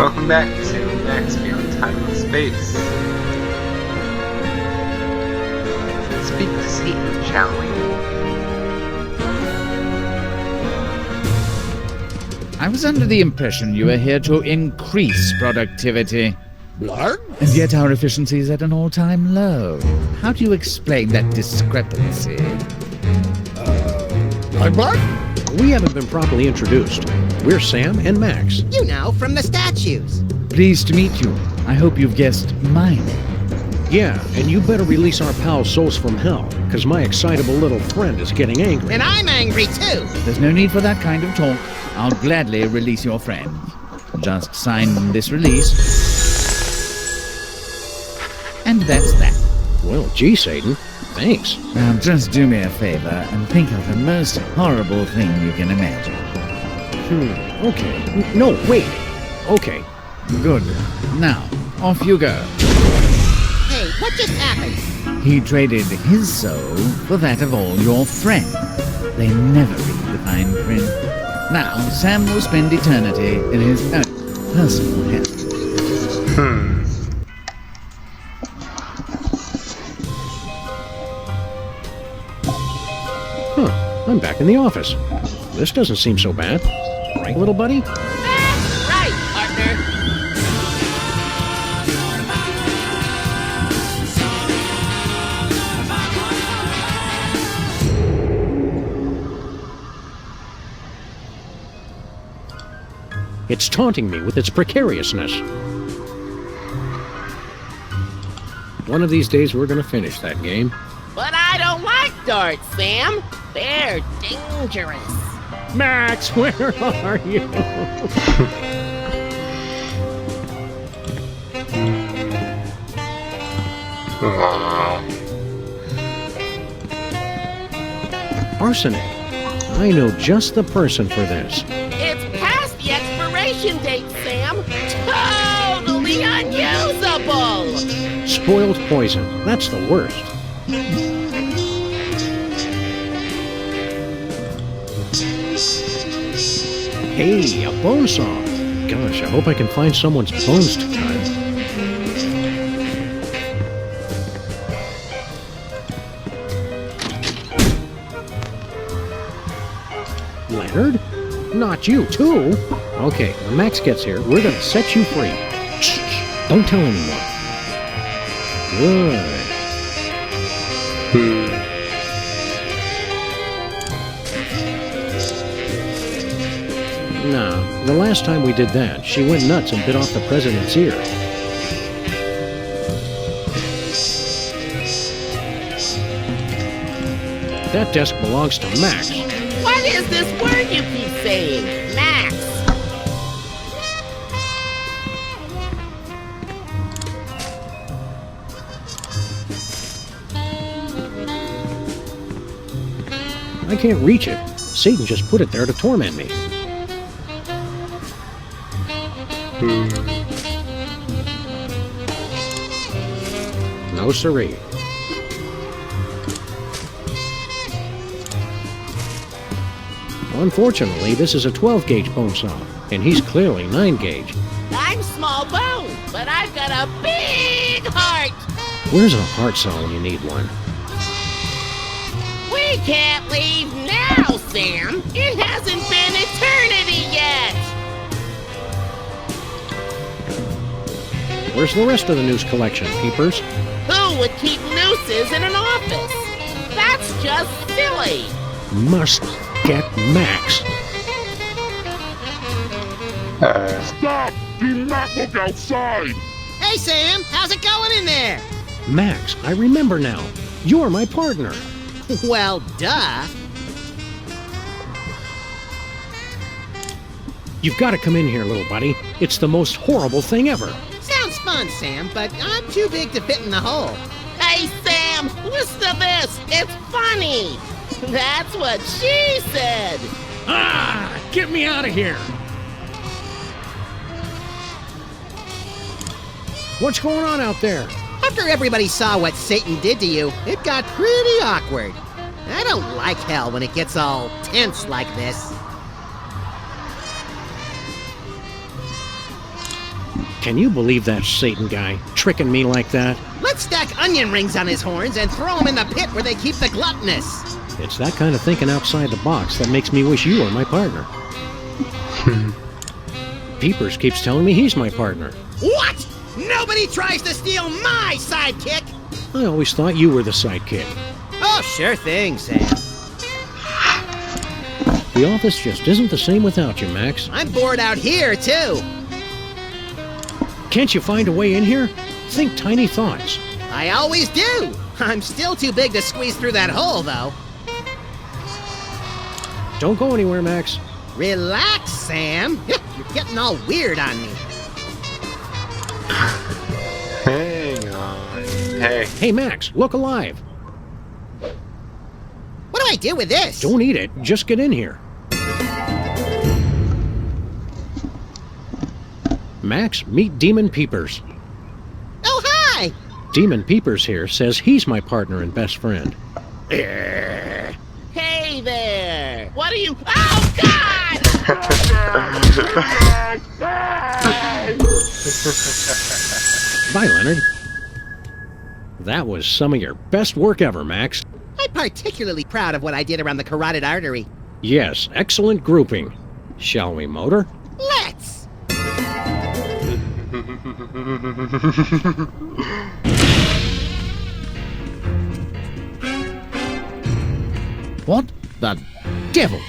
Welcome back to Sam Max Beyond Time and Space. Speak to Satan, shall we? I was under the impression you were here to increase productivity. Blarg? And yet our efficiency is at an all-time low. How do you explain that discrepancy? Blarg? We haven't been properly introduced. We're Sam and Max. You know, from the statues. Pleased to meet you. I hope you've guessed my name. Yeah, and you better release our pal Souls from Hell, because my excitable little friend is getting angry. And I'm angry too. There's no need for that kind of talk. I'll gladly release your friend. Just sign this release. And that's that. Well, gee, Satan. Thanks. Now just do me a favor and think of the most horrible thing you can imagine. Okay. No, wait. Okay. Good. Now, off you go. Hey, what just happened? He traded his soul for that of all your friends. They never read the fine print. Now, Sam will spend eternity in his own personal hell. I'm back in the office. This doesn't seem so bad. Right, little buddy? That's right, partner. It's taunting me with its precariousness. One of these days we're gonna finish that game. But I don't like darts, Sam. They're dangerous. Max, where are you? Arsenic. I know just the person for this. It's past the expiration date, Sam. Totally unusable. Spoiled poison. That's the worst. Hey, a bone saw. Gosh, I hope I can find someone's bones to cut. Leonard? Not you, too? Okay, when Max gets here, we're gonna set you free. Shh, don't tell anyone. Good. Nah, the last time we did that, she went nuts and bit off the president's ear. That desk belongs to Max. What is this word you keep saying? Max. I can't reach it. Satan just put it there to torment me. No siree. Unfortunately, this is a 12-gauge bone saw, and he's clearly 9-gauge. I'm small bone, but I've got a big heart. Where's a heart saw when you need one? We can't leave now, Sam. It hasn't been eternity yet. Where's the rest of the news collection, peepers? Who would keep nooses in an office? That's just silly. Must get Max. Stop! Do not look outside! Hey, Sam, how's it going in there? Max, I remember now. You're my partner. Well, duh. You've got to come in here, little buddy. It's the most horrible thing ever. Sounds fun, Sam, but I'm too big to fit in the hole. Hey, Sam, listen to this. It's funny. That's what she said. Ah! Get me out of here! What's going on out there? After everybody saw what Satan did to you, it got pretty awkward. I don't like hell when it gets all tense like this. Can you believe that Satan guy tricking me like that? Let's stack onion rings on his horns and throw him in the pit where they keep the gluttonous. It's that kind of thinking outside the box that makes me wish you were my partner. Peepers keeps telling me he's my partner. What? Nobody tries to steal my sidekick! I always thought you were the sidekick. Oh, sure thing, Sam. The office just isn't the same without you, Max. I'm bored out here, too. Can't you find a way in here? Think tiny thoughts. I always do. I'm still too big to squeeze through that hole, though. Don't go anywhere, Max. Relax, Sam. You're getting all weird on me. Hang on. Hey. Hey, Max, look alive. What do I do with this? Don't eat it. Just get in here. Max, meet Demon Peepers. Oh, hi! Demon Peepers here says he's my partner and best friend. Hey there! What are you... Oh, God! Bye, Leonard. That was some of your best work ever, Max. I'm particularly proud of what I did around the carotid artery. Yes, excellent grouping. Shall we motor? Let's! What the devil?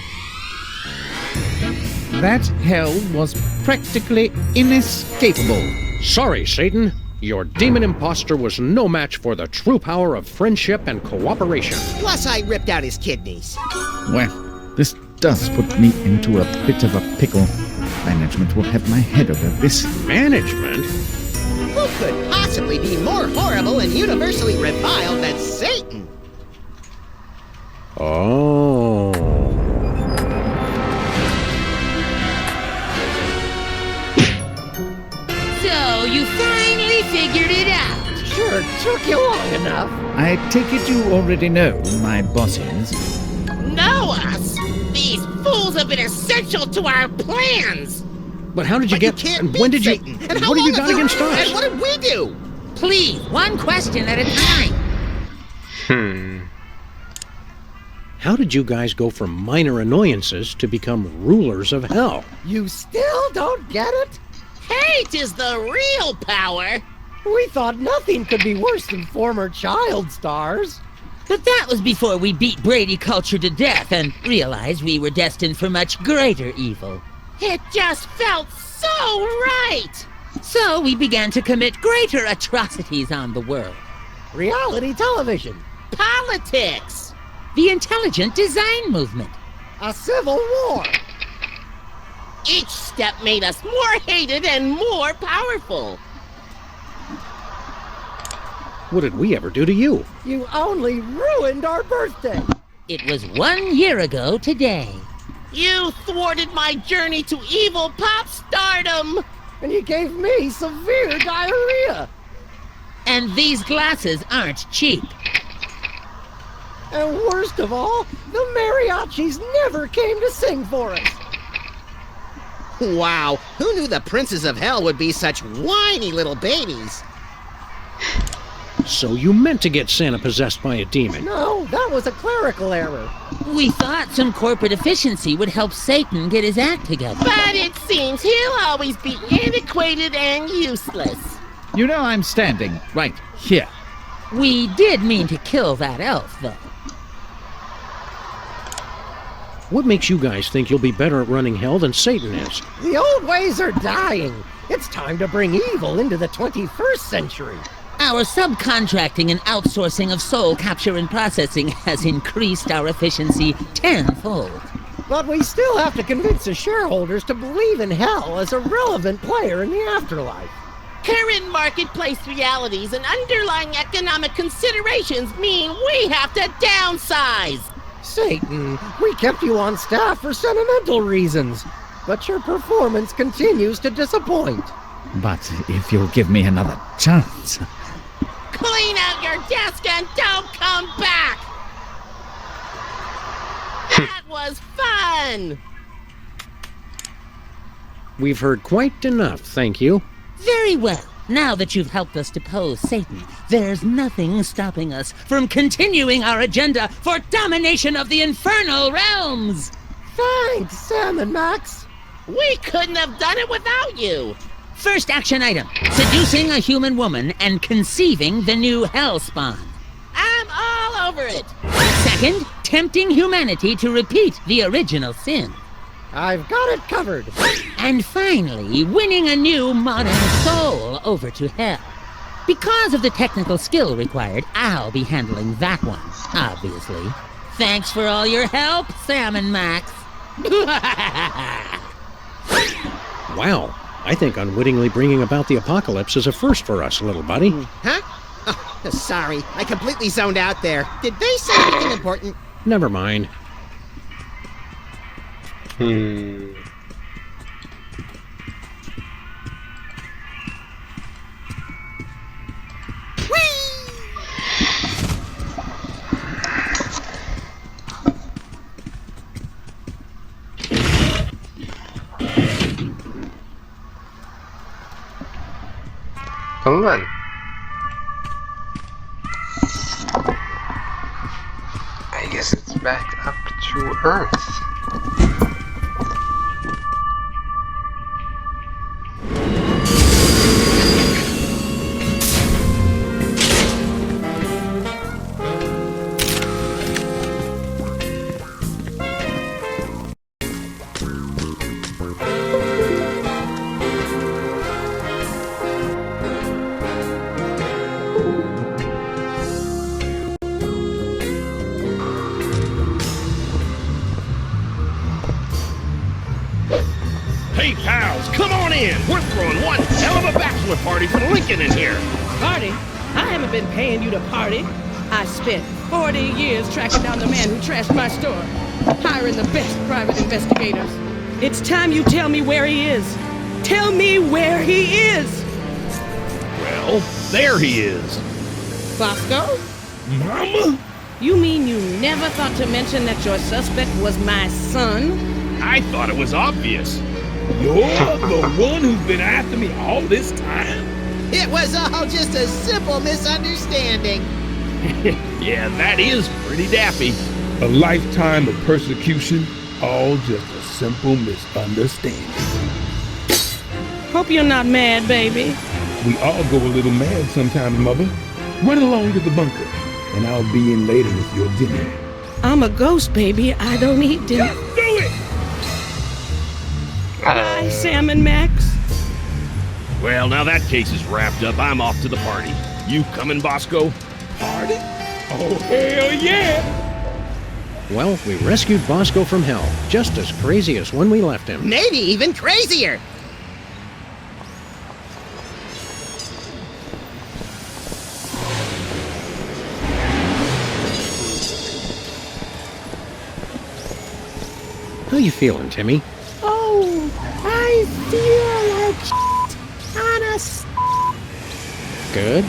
That hell was practically inescapable. Sorry, Satan. Your demon imposter was no match for the true power of friendship and cooperation. Plus, I ripped out his kidneys. Well, this does put me into a bit of a pickle. Management will have my head over this. Management? Who could possibly be more horrible and universally reviled than Satan? Oh. So you finally figured it out. Sure took you long enough. I take it you already know my bosses. Know us? These fools have been essential to our plans! But how did you But get... you can't and beat when did you... Satan. And how what have you long got against us? And what did we do? Please, one question at a time. How did you guys go from minor annoyances to become rulers of hell? You still don't get it? Hate is the real power! We thought nothing could be worse than former child stars. But that was before we beat Brady culture to death and realized we were destined for much greater evil. It just felt so right! So we began to commit greater atrocities on the world. Reality television. Politics! The intelligent design movement. A civil war. Each step made us more hated and more powerful. What did we ever do to you? You only ruined our birthday. It was 1 year ago today. You thwarted my journey to evil pop stardom! And you gave me severe diarrhea. And these glasses aren't cheap. And worst of all, the mariachis never came to sing for us. Wow, who knew the princes of hell would be such whiny little babies? So you meant to get Santa possessed by a demon. No, that was a clerical error. We thought some corporate efficiency would help Satan get his act together. But it seems he'll always be antiquated and useless. You know I'm standing right here. We did mean to kill that elf, though. What makes you guys think you'll be better at running hell than Satan is? The old ways are dying. It's time to bring evil into the 21st century. Our subcontracting and outsourcing of soul capture and processing has increased our efficiency tenfold. But we still have to convince the shareholders to believe in hell as a relevant player in the afterlife. Current marketplace realities and underlying economic considerations mean we have to downsize. Satan, we kept you on staff for sentimental reasons, but your performance continues to disappoint. But if you'll give me another chance... Clean out your desk and don't come back! That was fun! We've heard quite enough, thank you. Very well. Now that you've helped us depose Satan, there's nothing stopping us from continuing our agenda for domination of the infernal realms. Thanks, Sam and Max. We couldn't have done it without you. First action item, seducing a human woman and conceiving the new hellspawn. I'm all over it. Second, tempting humanity to repeat the original sin. I've got it covered. And finally, winning a new modern soul over to hell. Because of the technical skill required, I'll be handling that one, obviously. Thanks for all your help, Sam and Max. Wow, I think unwittingly bringing about the apocalypse is a first for us, little buddy. Huh? Oh, sorry, I completely zoned out there. Did they say anything important? Never mind. Hold on. I guess it's back up to Earth. Hey, pals, come on in. We're throwing one hell of a bachelor party for Lincoln in here. Party? I haven't been paying you to party. I spent 40 years tracking down the man who trashed my store, hiring the best private investigators. It's time you tell me where he is. Tell me where he is! Well, there he is. Bosco? Mama? You mean you never thought to mention that your suspect was my son? I thought it was obvious. You're the one who's been after me all this time? It was all just a simple misunderstanding. Yeah, that is pretty daffy. A lifetime of persecution, all just a simple misunderstanding. Hope you're not mad, baby. We all go a little mad sometimes, Mother. Run along to the bunker, and I'll be in later with your dinner. I'm a ghost, baby. I don't eat dinner. Just do it! Bye, Sam and Max. Well, now that case is wrapped up. I'm off to the party. You coming, Bosco? Party? Oh, hell yeah! Well, we rescued Bosco from hell, just as crazy as when we left him. Maybe even crazier. How you feeling, Timmy? Oh, I feel like honest. Good.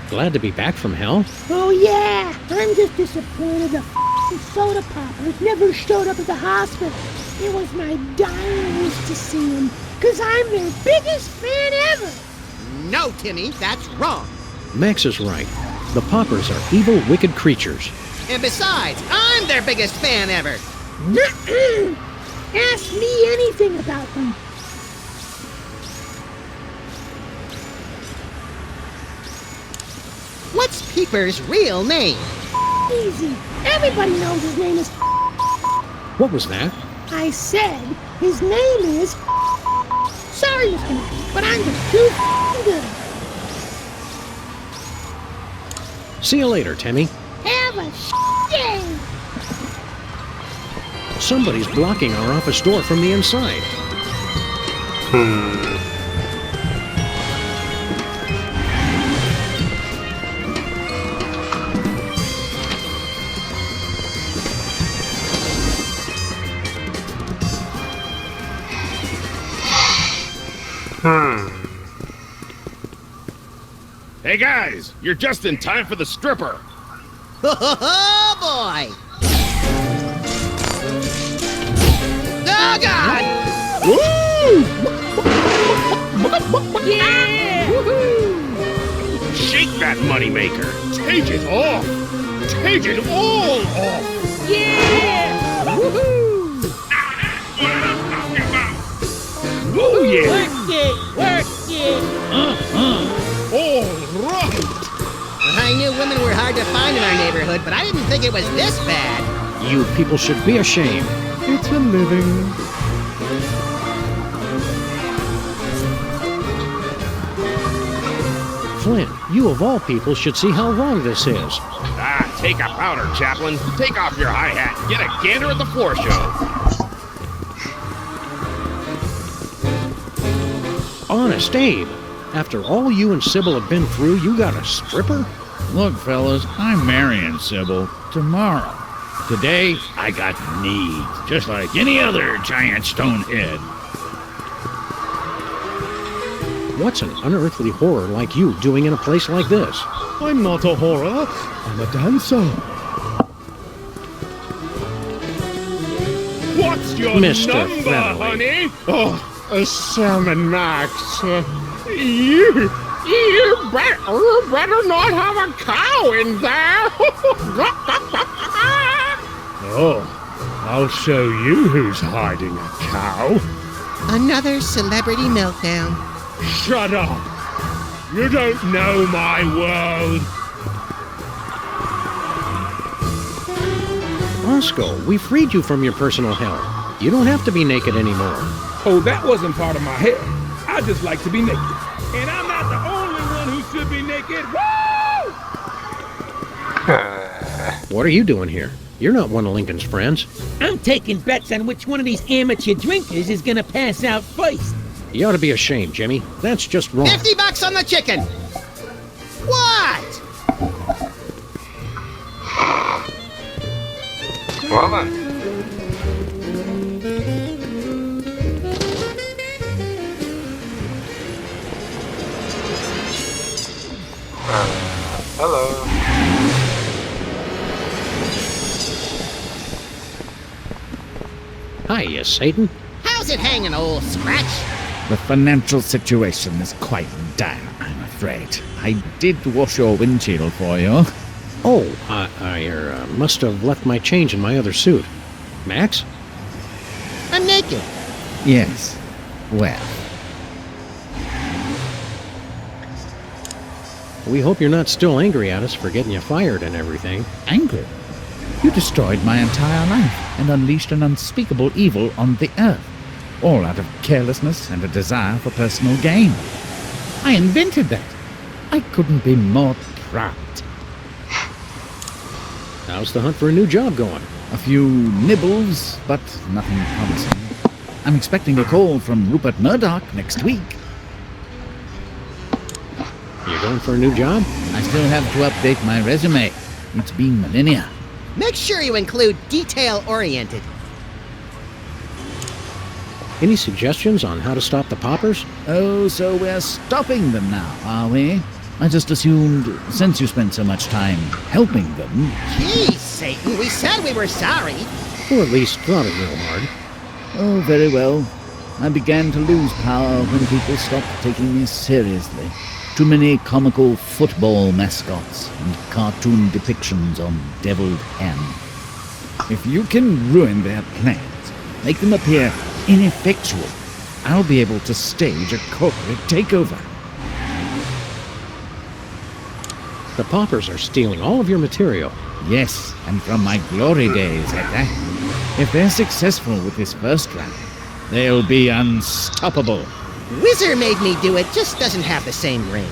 Glad to be back from hell. Oh yeah, I'm just disappointed the soda poppers never showed up at the hospital. It was my dying wish to see them, cause I'm their biggest fan ever. No, Timmy, that's wrong. Max is right. The Poppers are evil, wicked creatures. And besides, I'm their biggest fan ever. Ask me anything about them. What's Peeper's real name? Easy. Everybody knows his name is. What was that? I said his name is. Sorry, Mr. Max, but I'm just too good. See you later, Timmy. Have a day. Somebody's blocking our office door from the inside. Hey, guys, you're just in time for the stripper. Oh, boy. Oh, Oh, God! Yeah! Shake that moneymaker. Take it off. Take it all off. Yeah! Woohoo! Oh, yeah. Work it! Work it! All right. I knew women were hard to find in our neighborhood, but I didn't think it was this bad. You people should be ashamed. It's a living. Flynn, you of all people should see how wrong this is. Take a powder, Chaplain. Take off your hi-hat. Get a gander at the floor show. Honest, Abe. After all you and Sybil have been through, you got a stripper? Look, fellas, I'm marrying Sybil tomorrow. Today, I got needs, just like any other giant stone head. What's an unearthly horror like you doing in a place like this? I'm not a horror. I'm a dancer. What's your Mr. number, Featherweight. honey? Oh, a salmon, Max. You better not have a cow in there. Oh, I'll show you who's hiding a cow. Another celebrity meltdown. Shut up. You don't know my world. Roscoe, we freed you from your personal hell. You don't have to be naked anymore. Oh, that wasn't part of my hair. I just like to be naked. And I'm not the only one who should be naked. Woo! What are you doing here? You're not one of Lincoln's friends. I'm taking bets on which one of these amateur drinkers is gonna pass out first. You ought to be ashamed, Jimmy. That's just wrong. $50 on the chicken. What? Well then. Hello. Hiya, Satan. How's it hanging, old Scratch? The financial situation is quite dire, I'm afraid. I did wash your windshield for you. Oh, I must have left my change in my other suit. Max? I'm naked. Yes. Well, We hope you're not still angry at us for getting you fired and everything. angry. You destroyed my entire life and unleashed an unspeakable evil on the earth, all out of carelessness and a desire for personal gain. I invented that. I couldn't be more proud. How's the hunt for a new job going? A few nibbles, but nothing promising. I'm expecting a call from Rupert Murdoch next week. You're going for a new job? I still have to update my resume. It's been millennia. Make sure you include detail-oriented. Any suggestions on how to stop the poppers? Oh, so we're stopping them now, are we? I just assumed, since you spent so much time helping them... Geez, Satan, we said we were sorry. Or at least thought it real hard. Oh, very well. I began to lose power when people stopped taking me seriously. Too many comical football mascots and cartoon depictions on deviled ham. If you can ruin their plans, make them appear ineffectual, I'll be able to stage a corporate takeover. The poppers are stealing all of your material. Yes, and from my glory days at that. If they're successful with this first round, they'll be unstoppable. Whizzer made me do it, just doesn't have the same ring.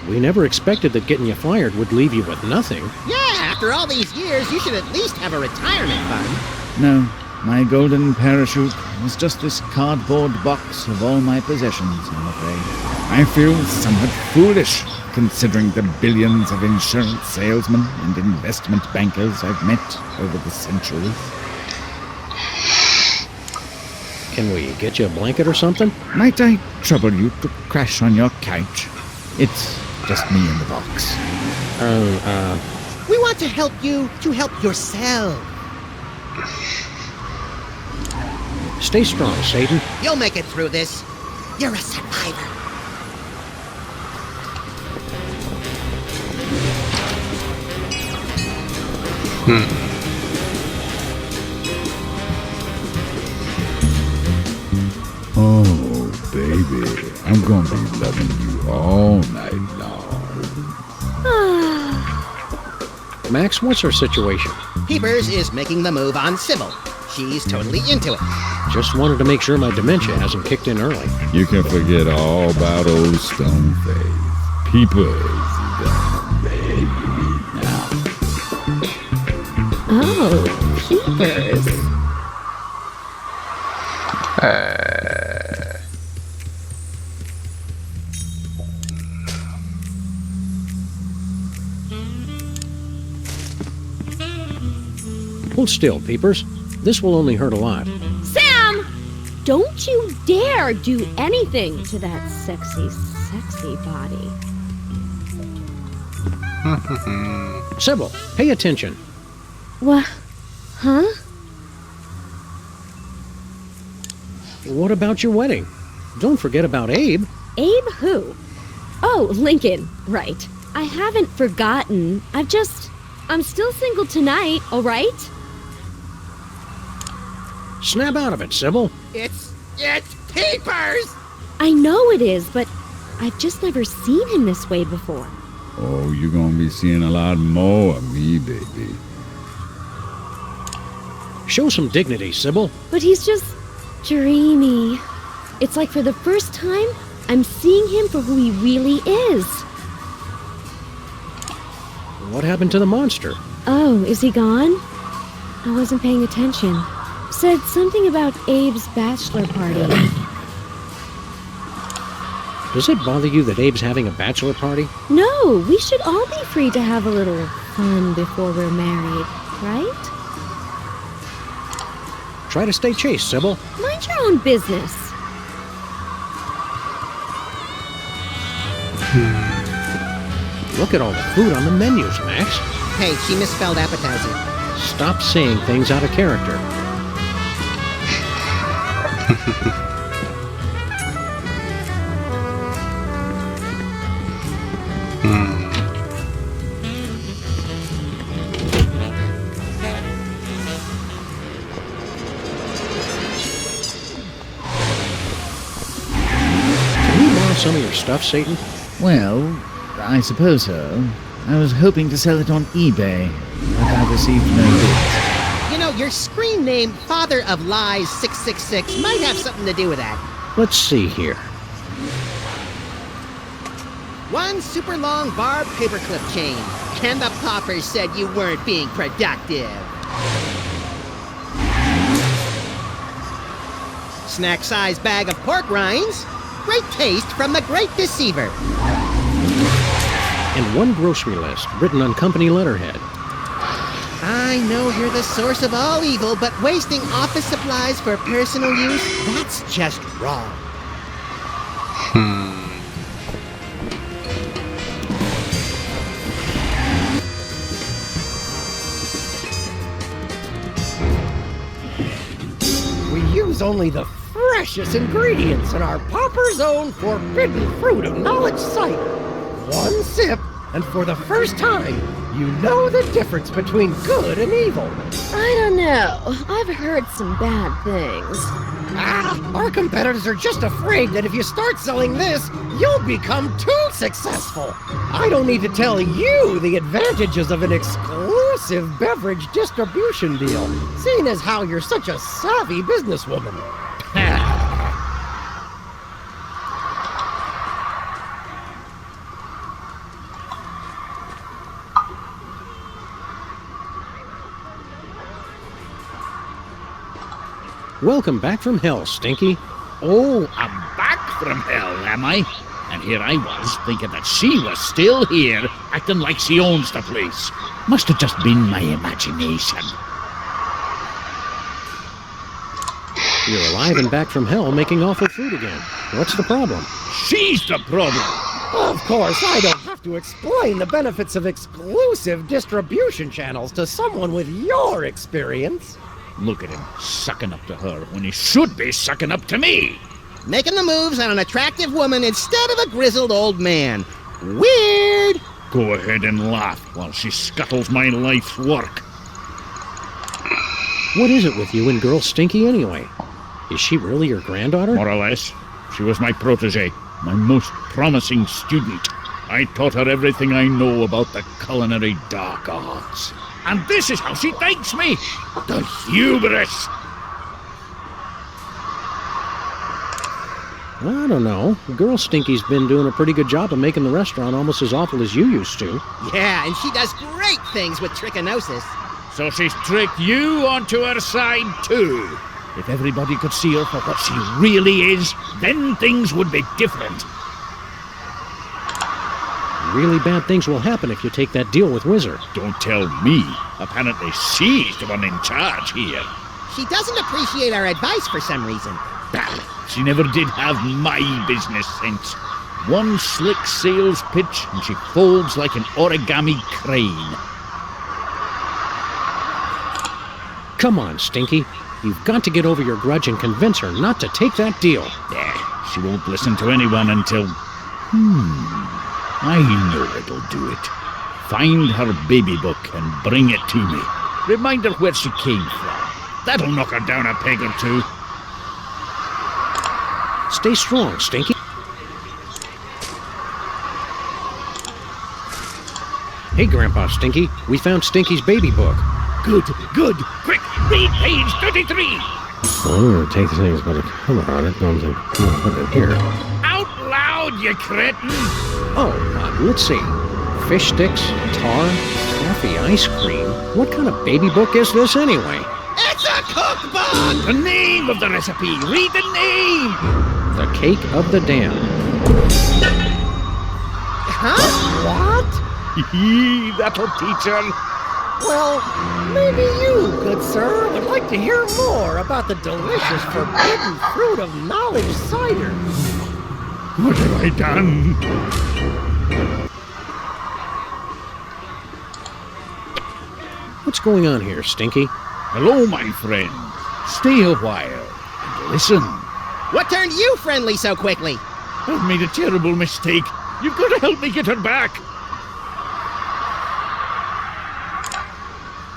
We never expected that getting you fired would leave you with nothing. Yeah, after all these years, you should at least have a retirement fund. No, my golden parachute was just this cardboard box of all my possessions, I'm afraid. I feel somewhat foolish, considering the billions of insurance salesmen and investment bankers I've met over the centuries. Can we get you a blanket or something? Might I trouble you to crash on your couch? It's just me in the box. We want to help you to help yourself. Stay strong, Satan. You'll make it through this. You're a survivor. Oh, baby, I'm gonna be loving you all night long. Max, what's her situation? Peepers is making the move on Sybil. She's totally into it. Just wanted to make sure my dementia hasn't kicked in early. You can forget all about old Stoneface. Peepers is the baby now. Oh, Peepers. Hold still, Peepers. This will only hurt a lot. Sam! Don't you dare do anything to that sexy, sexy body. Sybil, pay attention. What? Huh? What about your wedding? Don't forget about Abe. Abe who? Oh, Lincoln. Right. I haven't forgotten. I'm still single tonight, all right? Snap out of it, Sybil. It's Peepers! I know it is, but I've just never seen him this way before. Oh, you're gonna be seeing a lot more of me, baby. Show some dignity, Sybil. But he's just dreamy. It's like for the first time, I'm seeing him for who he really is. What happened to the monster? Oh, is he gone? I wasn't paying attention. Said something about Abe's bachelor party. Does it bother you that Abe's having a bachelor party? No, we should all be free to have a little fun before we're married, right? Try to stay chaste, Sybil. Mind your own business. Look at all the food on the menus, Max. Hey, she misspelled appetizer. Stop saying things out of character. Can we borrow some of your stuff, Satan? Well, I suppose so. I was hoping to sell it on eBay, but I received no bids. You know, your screen name, Father of Lies 666, might have something to do with that. Let's see here. One super long barb paperclip chain. And the paupers said you weren't being productive. Snack-sized bag of pork rinds. Great taste from the Great Deceiver. And one grocery list written on company letterhead. I know you're the source of all evil, but wasting office supplies for personal use, that's just wrong. We use only the freshest ingredients in our Popper's own forbidden fruit of knowledge cider. One sip, and for the first time, you know the difference between good and evil. I don't know. I've heard some bad things. Our competitors are just afraid that if you start selling this, you'll become too successful. I don't need to tell you the advantages of an exclusive beverage distribution deal, seeing as how you're such a savvy businesswoman. Welcome back from hell, Stinky. Oh, I'm back from hell, am I? And here I was, thinking that she was still here, acting like she owns the place. Must have just been my imagination. You're alive and back from hell making awful food again. What's the problem? She's the problem! Of course, I don't have to explain the benefits of exclusive distribution channels to someone with your experience. Look at him, sucking up to her when he should be sucking up to me. Making the moves on an attractive woman instead of a grizzled old man. Weird! Go ahead and laugh while she scuttles my life's work. What is it with you and Girl Stinky anyway? Is she really your granddaughter? More or less. She was my protege, my most promising student. I taught her everything I know about the culinary dark arts. And this is how she thanks me! The hubris! I don't know. Girl Stinky's been doing a pretty good job of making the restaurant almost as awful as you used to. Yeah, and she does great things with trichinosis. So she's tricked you onto her side too. If everybody could see her for what she really is, then things would be different. Really bad things will happen if you take that deal with Whizzer. Don't tell me. Apparently she's the one in charge here. She doesn't appreciate our advice for some reason. She never did have my business sense. One slick sales pitch and she folds like an origami crane. Come on, Stinky. You've got to get over your grudge and convince her not to take that deal. She won't listen to anyone until... I know it'll do it. Find her baby book and bring it to me. Remind her where she came from. That'll knock her down a peg or two. Stay strong, Stinky. Hey, Grandpa Stinky. We found Stinky's baby book. Good. Quick, read page 33. Oh, take things with a cover on it. Don't put it here. Out loud, you cretin! Oh, let's see. Fish sticks, tar, toffee ice cream. What kind of baby book is this anyway? It's a cookbook! The name of the recipe. Read the name. The Cake of the Dam. Huh? What? That'll teach her. Well, maybe you, good sir, would like to hear more about the delicious forbidden fruit of knowledge cider. What have I done? What's going on here, Stinky? Hello, my friend. Stay a while and listen. What turned you friendly so quickly? I've made a terrible mistake. You've got to help me get her back.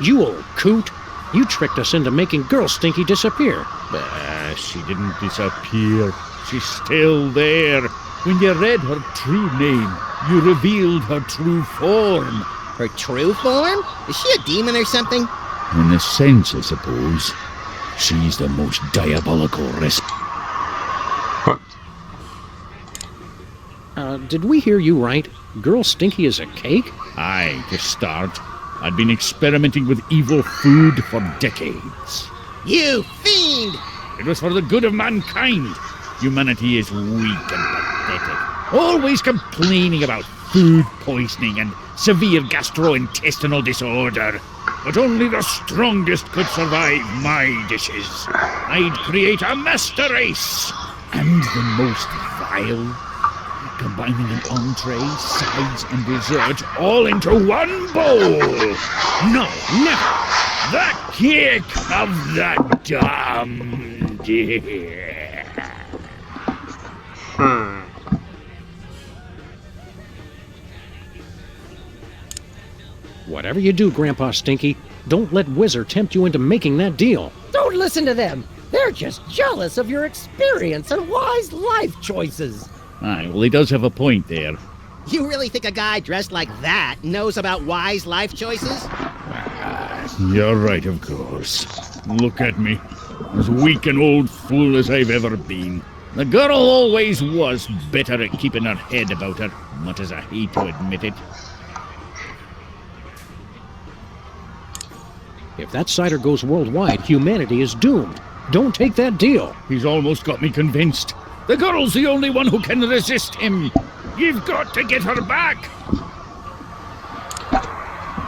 You old coot. You tricked us into making Girl Stinky disappear. She didn't disappear. She's still there. When you read her true name, you revealed her true form. Her true form? Is she a demon or something? In a sense, I suppose. She's the most diabolical Did we hear you right? Girl Stinky is a cake? Aye, to start. I'd been experimenting with evil food for decades. You fiend! It was for the good of mankind. Humanity is weak and pathetic. Always complaining about food poisoning and severe gastrointestinal disorder. But only the strongest could survive my dishes. I'd create a master race. And the most vile. Combining an entree, sides, and dessert all into one bowl. No, never. The kick of the damned. Whatever you do, Grandpa Stinky, don't let Whizzer tempt you into making that deal. Don't listen to them. They're just jealous of your experience and wise life choices. Aye, well, he does have a point there. You really think a guy dressed like that knows about wise life choices? You're right, of course. Look at me. As weak an old fool as I've ever been. The girl always was better at keeping her head about her, much as I hate to admit it. If that cider goes worldwide, humanity is doomed. Don't take that deal. He's almost got me convinced. The girl's the only one who can resist him. You've got to get her back.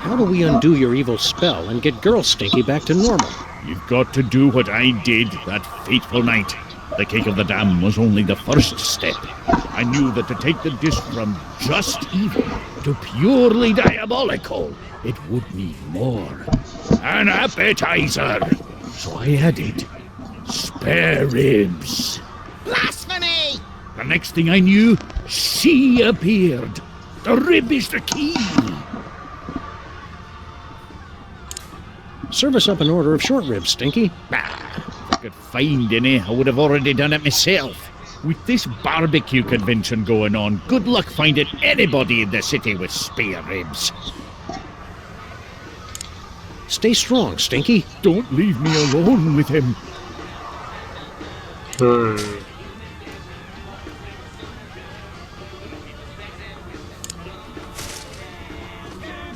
How do we undo your evil spell and get Girl Stinky back to normal? You've got to do what I did that fateful night. The cake of the dam was only the first step. I knew that to take the dish from just evil to purely diabolical, it would need more. An appetizer. So I added spare ribs. Blasphemy! The next thing I knew, she appeared. The rib is the key. Serve us up an order of short ribs, Stinky. If I could find any, I would have already done it myself. With this barbecue convention going on, good luck finding anybody in the city with spare ribs. Stay strong, Stinky. Don't leave me alone with him.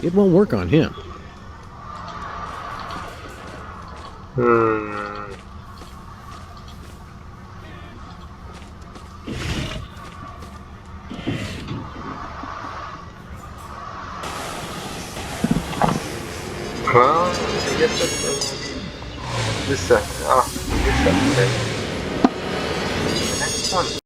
It won't work on him. Well, I guess that's this episode. The next one.